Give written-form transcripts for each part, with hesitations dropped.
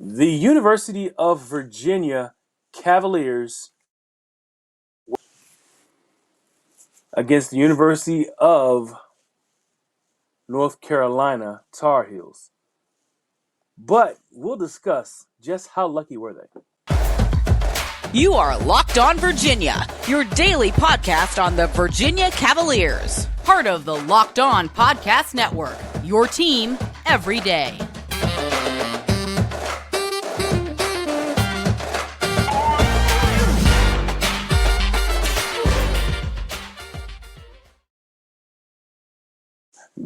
The University of Virginia Cavaliers against the University of North Carolina Tar Heels. But we'll discuss just how lucky were they. You are Locked On Virginia, your daily podcast on the Virginia Cavaliers. Part of the Locked On Podcast Network, your team every day.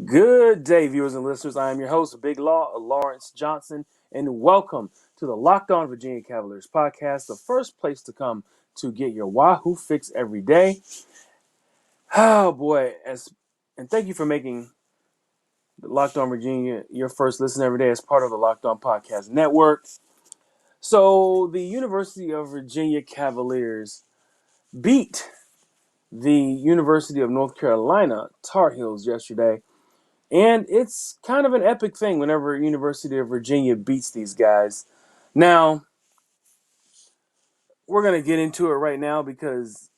Good day, viewers and listeners. I am your host, Big Law, Lawrence Johnson, and welcome to the Locked On Virginia Cavaliers podcast, the first place to come to get your Wahoo Fix every day. Oh boy, and thank you for making the Locked On Virginia your first listen every day as part of the Locked On Podcast Network. So the University of Virginia Cavaliers beat the University of North Carolina Tar Heels yesterday. And it's kind of an epic thing whenever University of Virginia beats these guys. Now, we're going to get into it right now because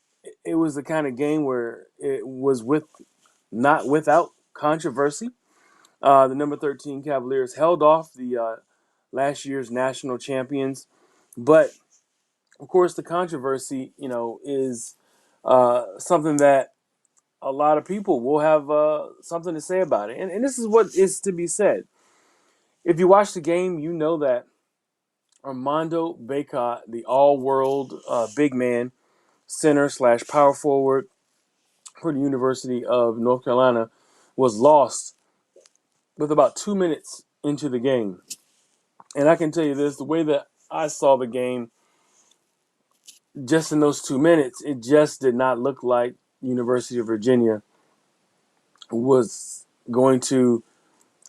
it was the kind of game where it was not without controversy. The number 13 Cavaliers held off the last year's national champions. But, of course, the controversy, is something that a lot of people will have something to say about it. And this is what is to be said. If you watch the game, you know that Armando Bacot, the all-world big man, center / power forward for the University of North Carolina, was lost with about 2 minutes into the game. And I can tell you this, the way that I saw the game, just in those 2 minutes, it just did not look like University of Virginia was going to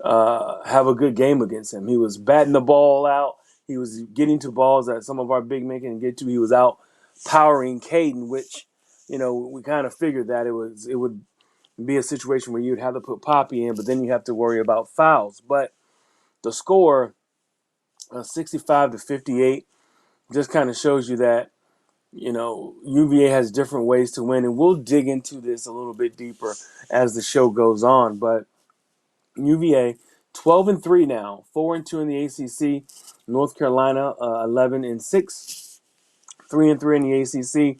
have a good game against him. He was batting the ball out. He was getting to balls that some of our big men can get to. He was out powering Caden, which, we kind of figured that it would be a situation where you'd have to put Poppy in, but then you have to worry about fouls. But the score, 65-58, just kind of shows you that, UVA has different ways to win, and we'll dig into this a little bit deeper as the show goes on. But UVA 12-3 now, 4-2 in the ACC. North Carolina 11-6, 3-3 in the ACC.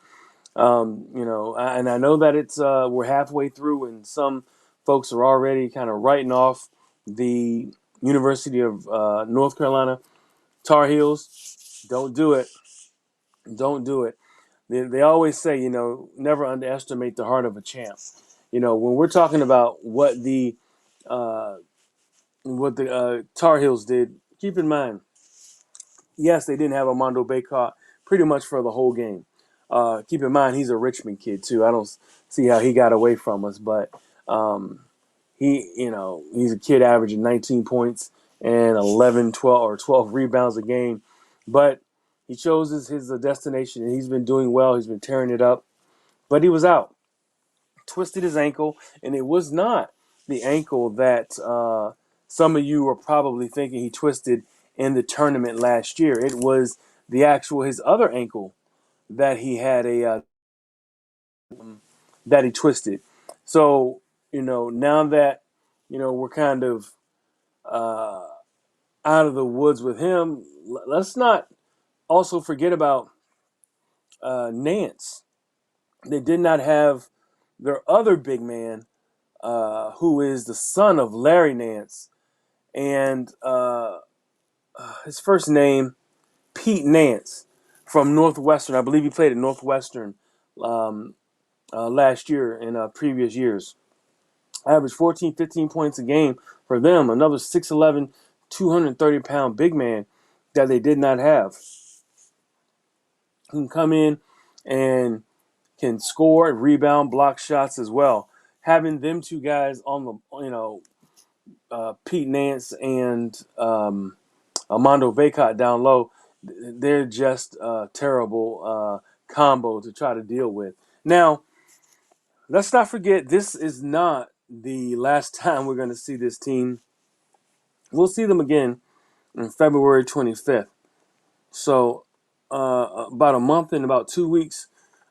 And I know that it's we're halfway through, and some folks are already kind of writing off the University of North Carolina Tar Heels. Don't do it. Don't do it. They always say, never underestimate the heart of a champ. When we're talking about what the Tar Heels did, keep in mind, yes, they didn't have Armando Bacot pretty much for the whole game. Keep in mind, he's a Richmond kid, too. I don't see how he got away from us, but he's a kid averaging 19 points and 11, 12, or 12 rebounds a game. But he chose his destination, and he's been doing well. He's been tearing it up. But he was out. Twisted his ankle, and it was not the ankle that some of you were probably thinking he twisted in the tournament last year. It was his other ankle that he had that he twisted. So, now that, we're kind of out of the woods with him, let's not also forget about Nance. They did not have their other big man, who is the son of Larry Nance, and his first name, Pete Nance, from Northwestern. I believe he played at Northwestern last year in previous years. Averaged 14, 15 points a game for them. Another 6'11", 230-pound big man that they did not have. He can come in and can score, rebound, block shots as well. Having them two guys on the, Pete Nance and Armando Bacot down low, they're just a terrible combo to try to deal with. Now, let's not forget, this is not the last time we're going to see this team. We'll see them again on February 25th. So about a month and about 2 weeks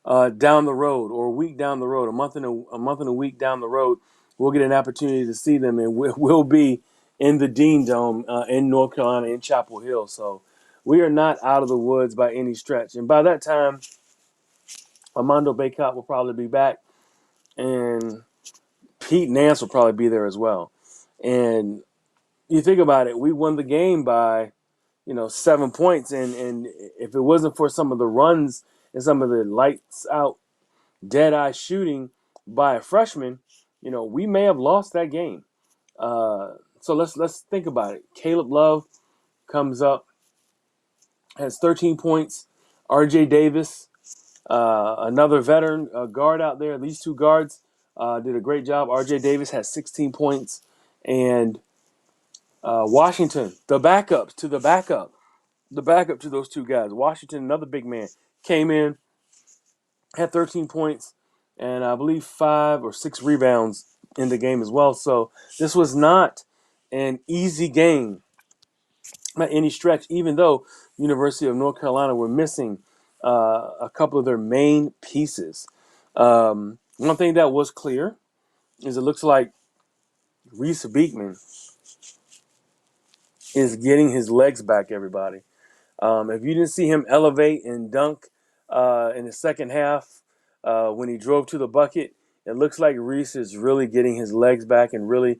down the road, or a week down the road, a month and a week down the road, we'll get an opportunity to see them, and we'll be in the Dean Dome in North Carolina in Chapel Hill. So we are not out of the woods by any stretch. And by that time, Armando Bacot will probably be back, and Pete Nance will probably be there as well. And you think about it, we won the game by 7 points, and if it wasn't for some of the runs and some of the lights out dead eye shooting by a freshman, we may have lost that game. So let's think about it. Caleb Love comes up, has 13 points. R.J. Davis, another veteran guard out there. These two guards did a great job. R.J. Davis has 16 points, and Washington, the backup to those two guys. Washington, another big man, came in, had 13 points, and I believe 5 or 6 rebounds in the game as well. So this was not an easy game by any stretch, even though University of North Carolina were missing a couple of their main pieces. One thing that was clear is it looks like Reese Beekman is getting his legs back, everybody. If you didn't see him elevate and dunk in the second half when he drove to the bucket, it looks like Reese is really getting his legs back and really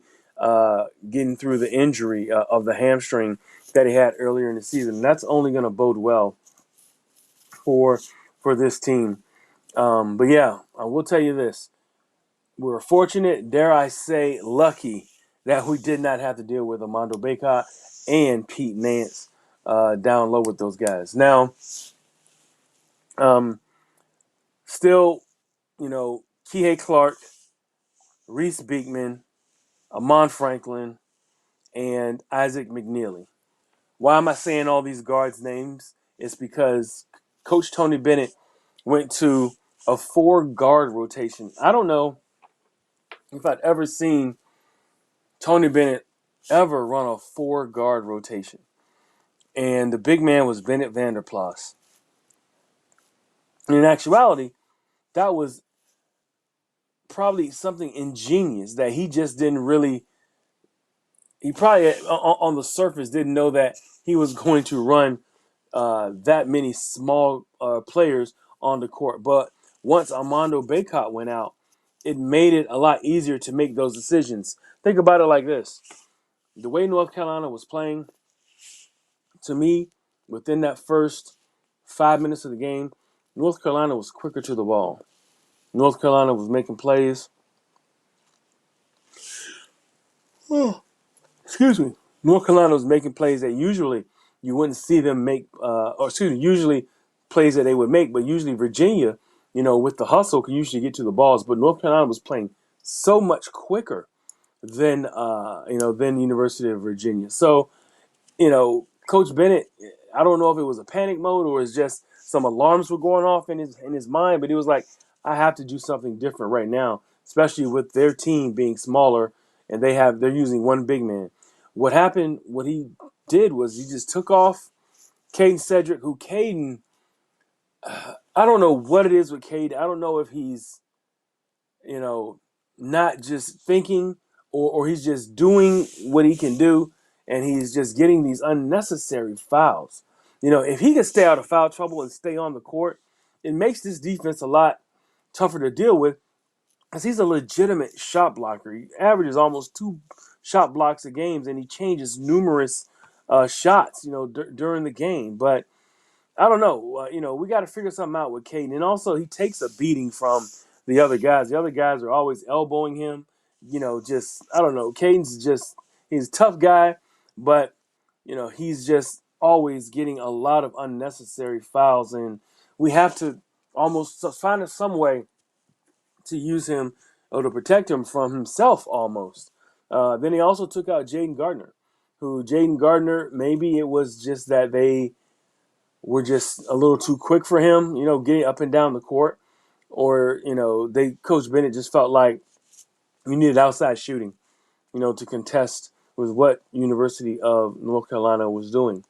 getting through the injury of the hamstring that he had earlier in the season. That's only going to bode well for this team. But yeah, I will tell you this. We were fortunate, dare I say, lucky that we did not have to deal with Armando Bacot and Pete Nance down low with those guys. Now, still, Kihei Clark, Reese Beekman, Amon Franklin, and Isaac McNeely. Why am I saying all these guards' names? It's because Coach Tony Bennett went to a 4-guard rotation. I don't know if I'd ever seen Tony Bennett ever run a 4-guard rotation. And the big man was Bennett Vanderplas. And in actuality, that was probably something ingenious that he just didn't really. He probably on the surface didn't know that he was going to run that many small players on the court. But once Armando Bacot went out, it made it a lot easier to make those decisions. Think about it like this. The way North Carolina was playing, to me, within that first 5 minutes of the game, North Carolina was quicker to the ball. North Carolina was making plays. Oh, excuse me. North Carolina was making plays that usually you wouldn't see them make, usually plays that they would make, but usually Virginia, with the hustle, can usually get to the balls. But North Carolina was playing so much quicker than University of Virginia. So, Coach Bennett, I don't know if it was a panic mode or it's just some alarms were going off in his mind, but he was like, I have to do something different right now, especially with their team being smaller and they're using one big man. What he did was he just took off Caden Cedric, who Caden, I don't know what it is with Caden. I don't know if he's, not just thinking or he's just doing what he can do and he's just getting these unnecessary fouls. If he can stay out of foul trouble and stay on the court, it makes this defense a lot tougher to deal with because he's a legitimate shot blocker. He averages almost 2 shot blocks a game and he changes numerous shots, during the game. But I don't know. We got to figure something out with Caden. And also, he takes a beating from the other guys. The other guys are always elbowing him. I don't know. He's a tough guy, but, he's just always getting a lot of unnecessary fouls. And we have to almost find some way to use him or to protect him from himself almost. Then he also took out Jaden Gardner, maybe it was just that they were just a little too quick for him, getting up and down the court. Or, Coach Bennett just felt like you needed outside shooting, to contest with what University of North Carolina was doing.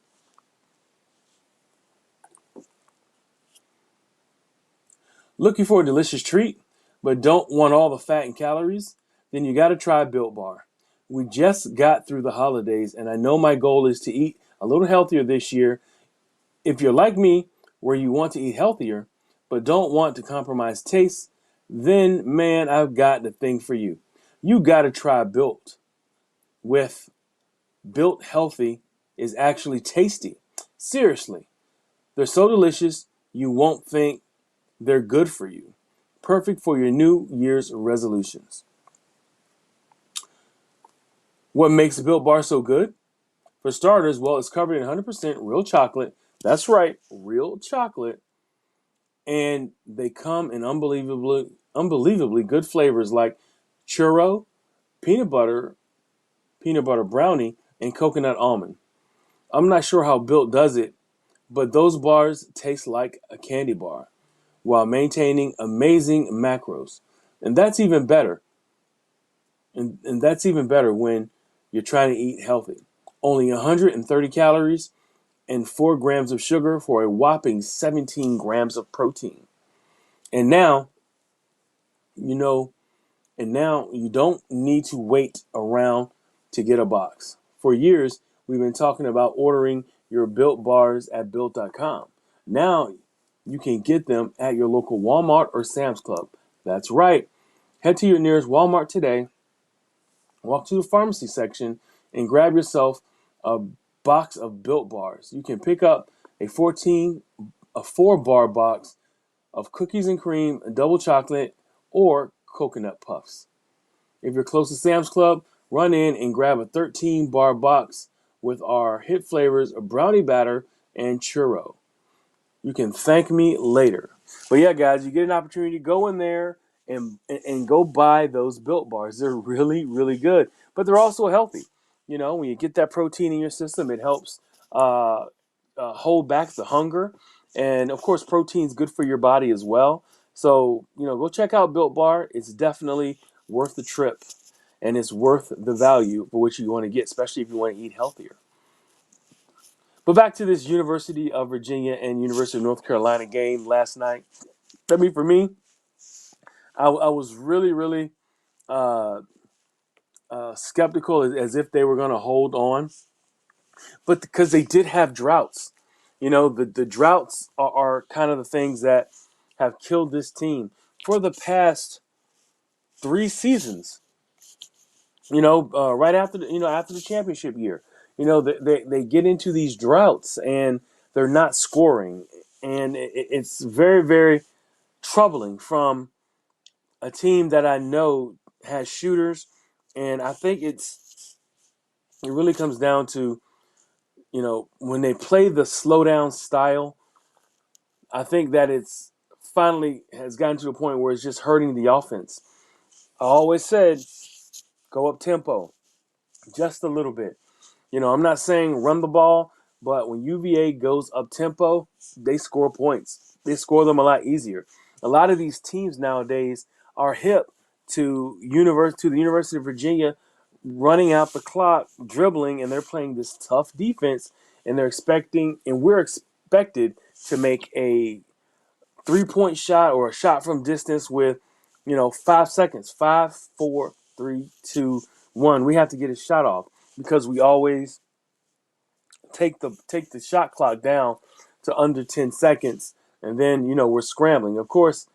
Looking for a delicious treat, but don't want all the fat and calories? Then you got to try Built Bar. We just got through the holidays, and I know my goal is to eat a little healthier this year. If you're like me, where you want to eat healthier, but don't want to compromise taste, then man, I've got the thing for you. You got to try Built. With Built Healthy is actually tasty. Seriously, they're so delicious you won't think they're good for you. Perfect for your New Year's resolutions. What makes Built Bar so good? For starters, well, it's covered in 100% real chocolate. That's right, real chocolate. And they come in unbelievably good flavors like churro, peanut butter, peanut butter brownie, and coconut almond. I'm not sure how Built does it, but those bars taste like a candy bar while maintaining amazing macros. And that's even better. And that's even better when you're trying to eat healthy. Only 130 calories and 4 grams of sugar for a whopping 17 grams of protein. And now, you know, and now you don't need to wait around to get a box. For years, we've been talking about ordering your Built bars at Built.com. Now you can get them at your local Walmart or Sam's Club. That's right. Head to your nearest Walmart today, walk to the pharmacy section, and grab yourself a box of Built bars. You can pick up a 4-bar box of cookies and cream, double chocolate, or coconut puffs. If you're close to Sam's Club, run in and grab a 13-bar box with our hit flavors of brownie batter and churro. You can thank me later. But yeah, guys, you get an opportunity to go in there and go buy those Built bars. They're really, really good. But they're also healthy. You know, when you get that protein in your system, it helps hold back the hunger. And of course, protein is good for your body as well. So, go check out Built Bar. It's definitely worth the trip. And it's worth the value for what you want to get, especially if you want to eat healthier. But back to this University of Virginia and University of North Carolina game last night. I mean, for me, I was really, really uh, skeptical as if they were going to hold on. But because they did have droughts. The droughts are kind of the things that have killed this team for the past 3 seasons. Right after the championship year, they get into these droughts and they're not scoring, and it's very, very troubling from a team that I know has shooters, and I think it really comes down to when they play the slow down style. I think that it's finally has gotten to a point where it's just hurting the offense. I always said go up tempo just a little bit. I'm not saying run the ball, but when UVA goes up tempo, they score points. They score them a lot easier. A lot of these teams nowadays are hip to the University of Virginia running out the clock, dribbling, and they're playing this tough defense, and we're expected to make a 3-point shot or a shot from distance with, 5 seconds. 5, 4, 3, 2, 1. We have to get a shot off because we always take the shot clock down to under 10 seconds, and then we're scrambling. Of course,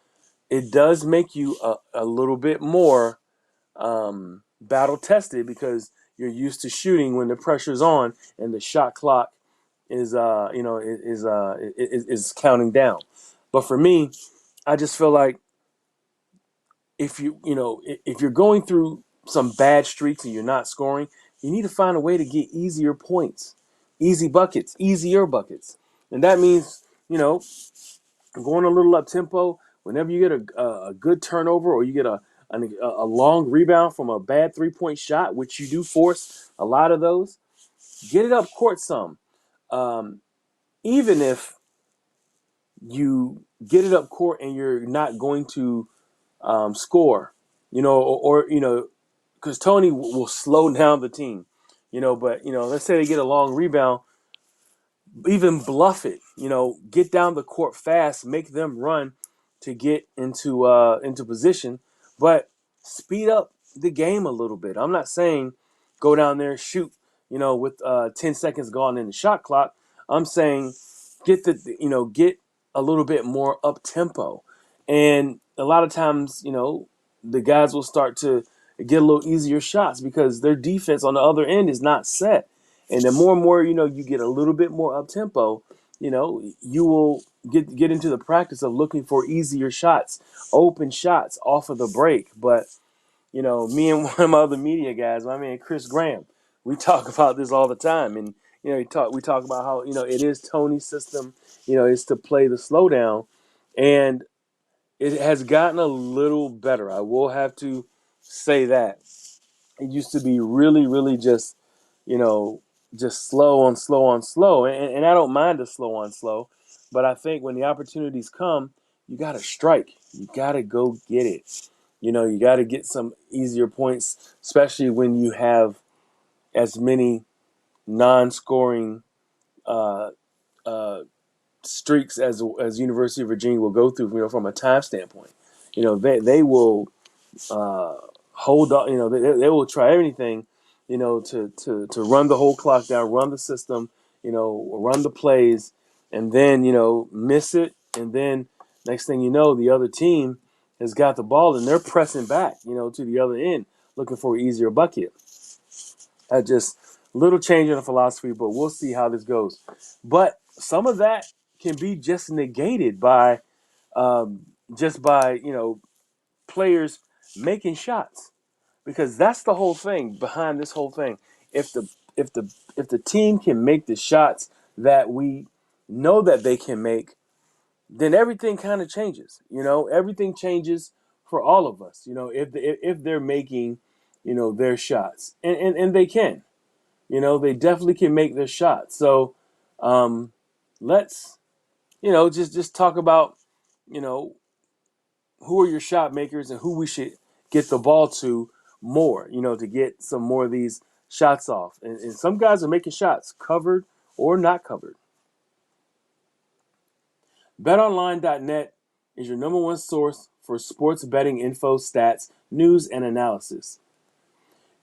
it does make you a little bit more battle tested because you're used to shooting when the pressure's on and the shot clock is counting down. But for me, I just feel like if you're going through some bad streaks and you're not scoring, you need to find a way to get easier points, easier buckets, and that means going a little up tempo. Whenever you get a good turnover or you get a long rebound from a bad 3-point shot, which you do force a lot of those, get it up court some. Even if you get it up court and you're not going to score, because Tony will slow down the team, but let's say they get a long rebound, even bluff it, get down the court fast, make them run, to get into position, but speed up the game a little bit. I'm not saying go down there shoot, with 10 seconds gone in the shot clock. I'm saying get a little bit more up tempo, and a lot of times the guys will start to get a little easier shots because their defense on the other end is not set. And the more and more you get a little bit more up tempo, you will get into the practice of looking for easier shots, open shots off of the break. But me and one of my other media guys, my man Chris Graham, we talk about this all the time. And we talk about how it is Tony's system, is to play the slowdown, and it has gotten a little better. I will have to say that it used to be really, really you know, just slow on slow on slow. And I don't mind the slow on slow, but I think when the opportunities come, you got to strike. You got to go get it. You got to get some easier points, especially when you have as many non-scoring uh, uh, streaks as University of Virginia will go through. From a time standpoint, they will uh, hold on. They will try everything, to run the whole clock down, run the system, run the plays, and then miss it, and then next thing you know, the other team has got the ball and they're pressing back, to the other end, looking for an easier bucket. Just little change in the philosophy, but we'll see how this goes. But some of that can be just negated by just by players making shots, because that's the whole thing behind this whole thing. If the team can make the shots that we know that they can make, then everything kind of changes. Everything changes for all of us. If they're making their shots, and they can. They definitely can make their shots. So let's just talk about you know who are your shot makers and who we should get the ball to more, to get some more of these shots off. And some guys are making shots, covered or not covered. BetOnline.net is your number one source for sports betting info, stats, news, and analysis.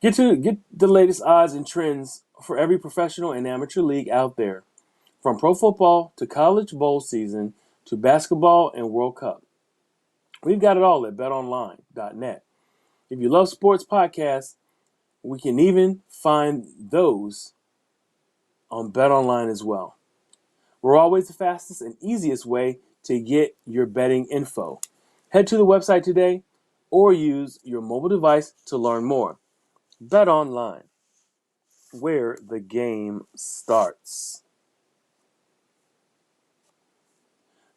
Get the latest odds and trends for every professional and amateur league out there, from pro football to college bowl season to basketball and World Cup. We've got it all at betonline.net. If you love sports podcasts, we can even find those on BetOnline as well. We're always the fastest and easiest way to get your betting info. Head to the website today or use your mobile device to learn more. BetOnline, where the game starts.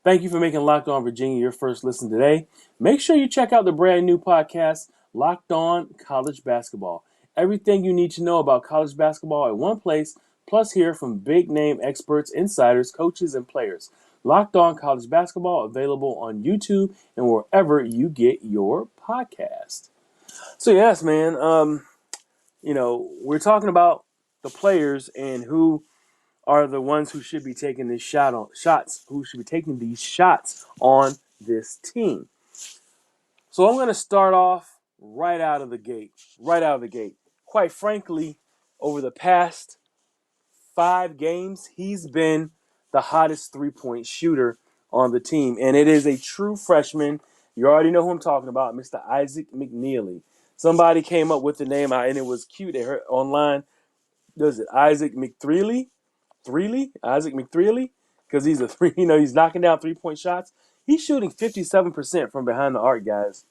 Thank you for making Locked On Virginia your first listen today. Make sure you check out the brand new podcast, Locked On College Basketball. Everything you need to know about college basketball at one place, plus hear from big name experts, insiders, coaches, and players. Locked On College Basketball, available on YouTube and wherever you get your podcast. So yes, man, we're talking about the players and who are the ones who should be taking these who should be taking these shots on this team. So I'm going to start off right out of the gate. Quite frankly, over the past 5 games, he's been the hottest three-point shooter on the team, and it is a true freshman. You already know who I'm talking about, Mr. Isaac McNeely. Somebody came up with the name, and it was cute. They heard online. Does it Isaac McThreely? Isaac McThreely, because he's he's knocking down 3-point shots. He's shooting 57% from behind the arc, guys.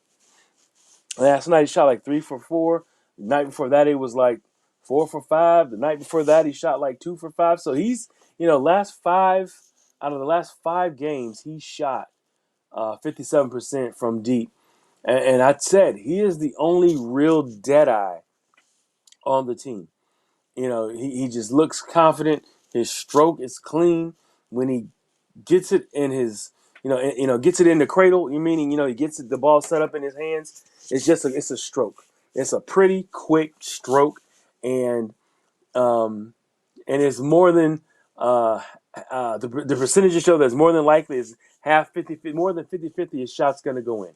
Last night he shot like 3 for 4. The night before that it was like 4 for 5. The night before that he shot like 2 for 5. So he's out of the last 5 games he shot 57% from deep. And I said he is the only real deadeye on the team. He just looks confident. His stroke is clean. When he gets it in his, gets it in the cradle, meaning, he gets the ball set up in his hands. It's a stroke. It's a pretty quick stroke, and it's more than the percentages show that's more than likely is half 50, more than 50-50 his shot's going to go in.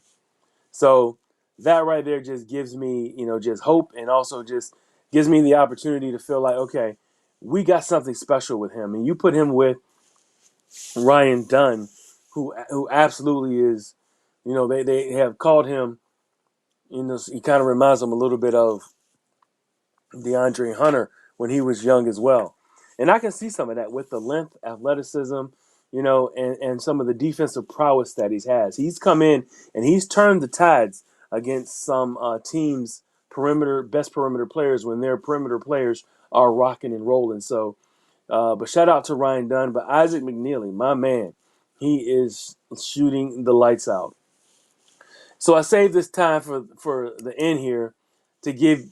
So that right there just gives me, just hope, and also just gives me the opportunity to feel like, okay, we got something special with him. And you put him with Ryan Dunn, who absolutely is, they have called him, he kind of reminds them a little bit of DeAndre Hunter when he was young as well. And I can see some of that with the length, athleticism, and some of the defensive prowess that he has. He's come in and he's turned the tides against some teams' best perimeter players when their perimeter players are rocking and rolling. So, but shout out to Ryan Dunn. But Isaac McNeely, my man, he is shooting the lights out. So I saved this time for the end here to give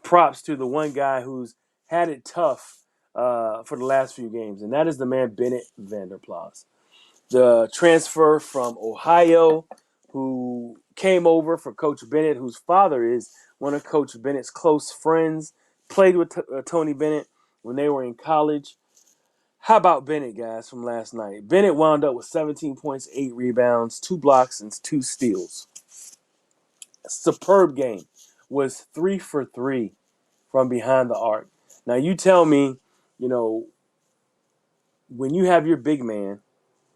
props to the one guy who's had it tough for the last few games, and that is the man Bennett Vanderplas, the transfer from Ohio, who came over for Coach Bennett, whose father is one of Coach Bennett's close friends, played with Tony Bennett when they were in college. How about Bennett, guys, from last night? Bennett wound up with 17 points, 8 rebounds, 2 blocks, and 2 steals. Superb game. Was 3 for 3 from behind the arc. Now you tell me, when you have your big man,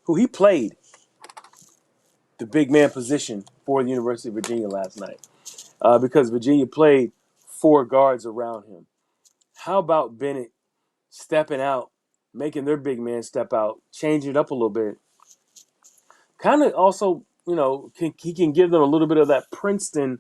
who he played the big man position for the University of Virginia last night, because Virginia played 4 guards around him. How about Bennett stepping out, making their big man step out, changing it up a little bit? Kind of also, he can give them a little bit of that Princeton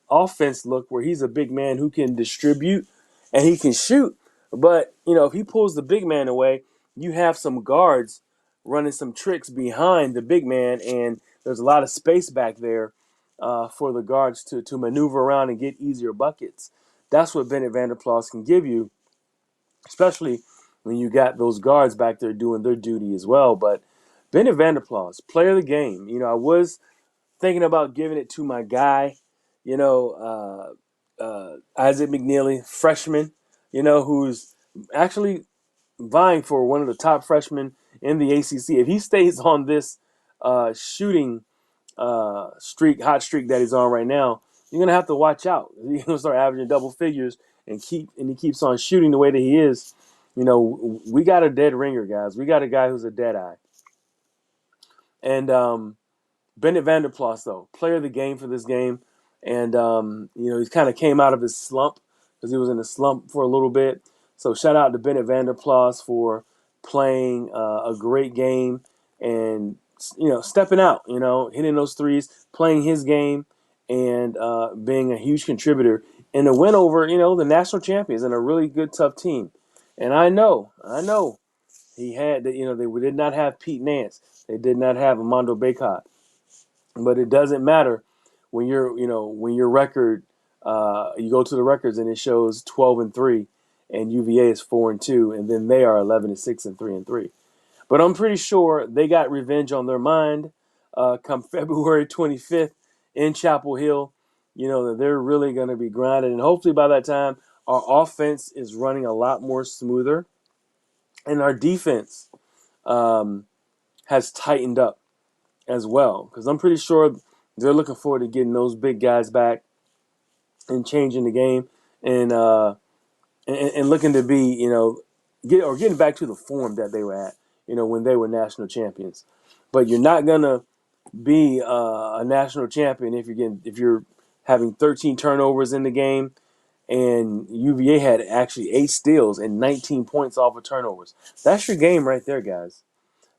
offense look where he's a big man who can distribute and he can shoot. But, if he pulls the big man away, you have some guards running some tricks behind the big man, and there's a lot of space back there for the guards to maneuver around and get easier buckets. That's what Bennett Vanderplas can give you, especially when you got those guards back there doing their duty as well. But Bennett Vanderplas, player of the game. I was thinking about giving it to my guy, Isaac McNeely, freshman, who's actually vying for one of the top freshmen in the ACC. If he stays on this shooting hot streak that he's on right now, you're gonna have to watch out. He's gonna start averaging double figures and he keeps on shooting the way that he is. We got a dead ringer, guys. We got a guy who's a dead eye. And Bennett Vanderplas, though, player of the game for this game. And, he kind of came out of his slump because he was in a slump for a little bit. So shout out to Bennett Vanderplas for playing a great game and, stepping out, hitting those threes, playing his game, and being a huge contributor in a win over, the national champions and a really good, tough team. And I know he had, they did not have Pete Nance. They did not have Armando Bacot. But it doesn't matter when when your record, you go to the records and it shows 12-3, and UVA is 4-2, and then they are 11-6 and 3-3. But I'm pretty sure they got revenge on their mind come February 25th in Chapel Hill. That they're really going to be grinding, and hopefully by that time our offense is running a lot more smoother, and our defense has tightened up as well, because I'm pretty sure they're looking forward to getting those big guys back and changing the game and looking to be getting back to the form that they were at when they were national champions. But you're not gonna be a national champion if you're having 13 turnovers in the game, and UVA had actually 8 steals and 19 points off of turnovers. That's your game right there, guys.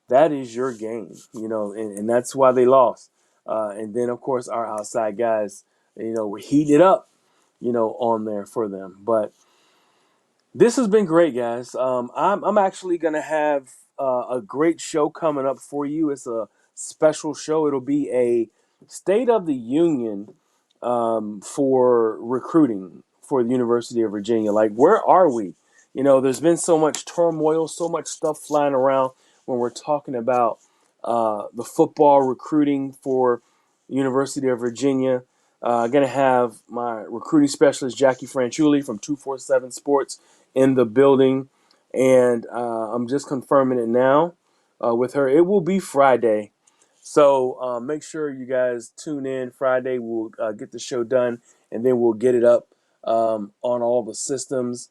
That is your game, and that's why they lost. And then, of course, our outside guys, were heating it up, on there for them. But this has been great, guys. I'm actually going to have a great show coming up for you. It's a special show. It'll be a State of the Union for recruiting for the University of Virginia. Like, where are we? There's been so much turmoil, so much stuff flying around when we're talking about the football recruiting for University of Virginia. I'm going to have my recruiting specialist, Jackie Franchuli from 247 Sports, in the building. and I'm just confirming it now with her. It will be Friday. So make sure you guys tune in Friday. We'll get the show done, and then we'll get it up on all the systems.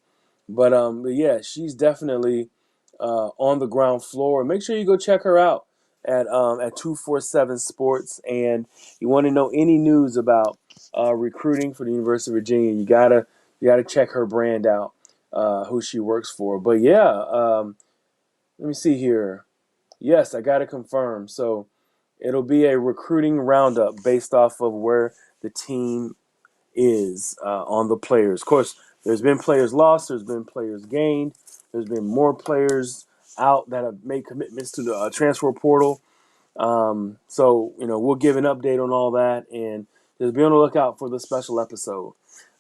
But yeah, she's definitely on the ground floor. Make sure you go check her out at 247 Sports. And you want to know any news about recruiting for the University of Virginia, you gotta check her brand out, who she works for. But yeah, let me see here. Yes, I got to confirm. So it'll be a recruiting roundup based off of where the team is on the players. Of course, there's been players lost, there's been players gained, there's been more players out that have made commitments to the transfer portal. So, we'll give an update on all that, and just be on the lookout for the special episode.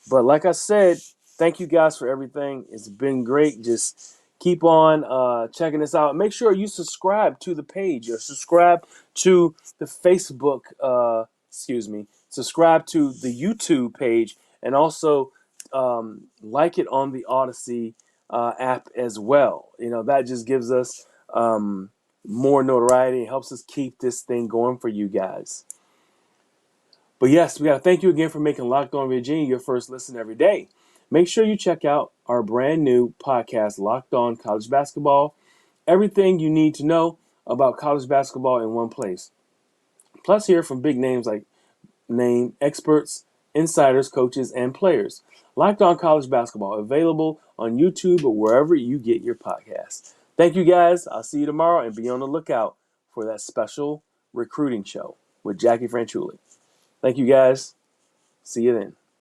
But like I said, thank you guys for everything. It's been great. Just keep on checking us out. Make sure you subscribe to the page or subscribe to the Facebook, subscribe to the YouTube page, and also like it on the Odyssey app as well. That just gives us more notoriety and helps us keep this thing going for you guys. But yes, we got to thank you again for making Locked On Virginia your first listen every day. Make sure you check out our brand new podcast, Locked On College Basketball. Everything you need to know about college basketball in one place. Plus, hear from big names like name experts, insiders, coaches, and players. Locked On College Basketball, available on YouTube or wherever you get your podcasts. Thank you guys. I'll see you tomorrow, and be on the lookout for that special recruiting show with Jackie Franchuli. Thank you guys. See you then.